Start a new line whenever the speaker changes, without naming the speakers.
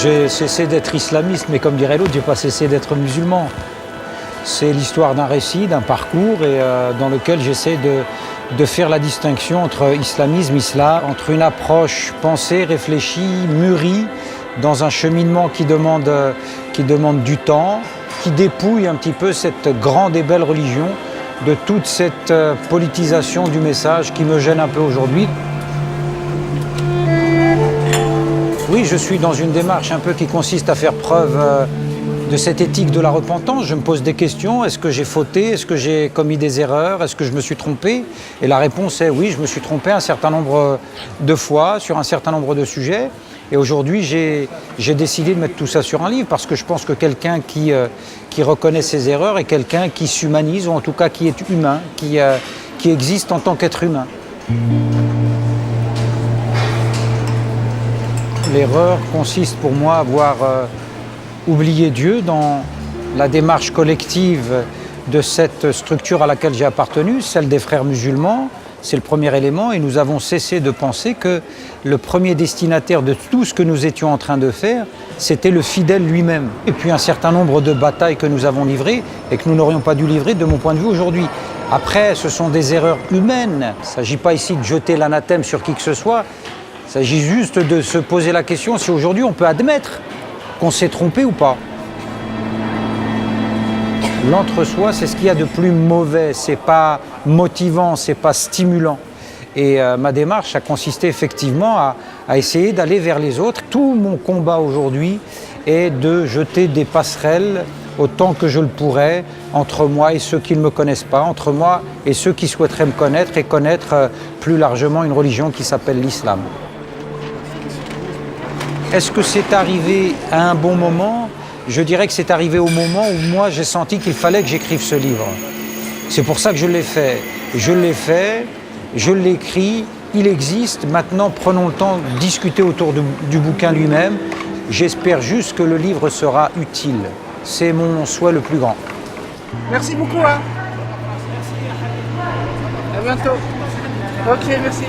J'ai cessé d'être islamiste, mais comme dirait l'autre, j'ai pas cessé d'être musulman. C'est l'histoire d'un récit, d'un parcours, et dans lequel j'essaie de faire la distinction entre islamisme, islam, entre une approche pensée, réfléchie, mûrie, dans un cheminement qui demande du temps, qui dépouille un petit peu cette grande et belle religion de toute cette politisation du message qui me gêne un peu aujourd'hui. Oui, je suis dans une démarche un peu qui consiste à faire preuve de cette éthique de la repentance. Je me pose des questions. Est-ce que j'ai fauté? Est-ce que j'ai commis des erreurs? Est-ce que je me suis trompé? Et la réponse est oui, je me suis trompé un certain nombre de fois sur un certain nombre de sujets. Et aujourd'hui, j'ai décidé de mettre tout ça sur un livre parce que je pense que quelqu'un qui reconnaît ses erreurs est quelqu'un qui s'humanise, ou en tout cas qui est humain, qui existe en tant qu'être humain. L'erreur consiste pour moi à avoir oublié Dieu dans la démarche collective de cette structure à laquelle j'ai appartenu, celle des frères musulmans. C'est le premier élément, et nous avons cessé de penser que le premier destinataire de tout ce que nous étions en train de faire, c'était le fidèle lui-même. Et puis un certain nombre de batailles que nous avons livrées et que nous n'aurions pas dû livrer de mon point de vue aujourd'hui. Après, ce sont des erreurs humaines. Il ne s'agit pas ici de jeter l'anathème sur qui que ce soit. Il s'agit juste de se poser la question si aujourd'hui on peut admettre qu'on s'est trompé ou pas. L'entre-soi, c'est ce qu'il y a de plus mauvais, c'est pas motivant, c'est pas stimulant. Et ma démarche a consisté effectivement à essayer d'aller vers les autres. Tout mon combat aujourd'hui est de jeter des passerelles autant que je le pourrais entre moi et ceux qui ne me connaissent pas, entre moi et ceux qui souhaiteraient me connaître et connaître plus largement une religion qui s'appelle l'islam. Est-ce que c'est arrivé à un bon moment ? Je dirais que c'est arrivé au moment où moi j'ai senti qu'il fallait que j'écrive ce livre. C'est pour ça que je l'ai fait. Je l'ai fait, je l'ai écrit, il existe. Maintenant, prenons le temps de discuter autour du bouquin lui-même. J'espère juste que le livre sera utile. C'est mon souhait le plus grand.
Merci beaucoup. Hein. À bientôt. Ok, merci.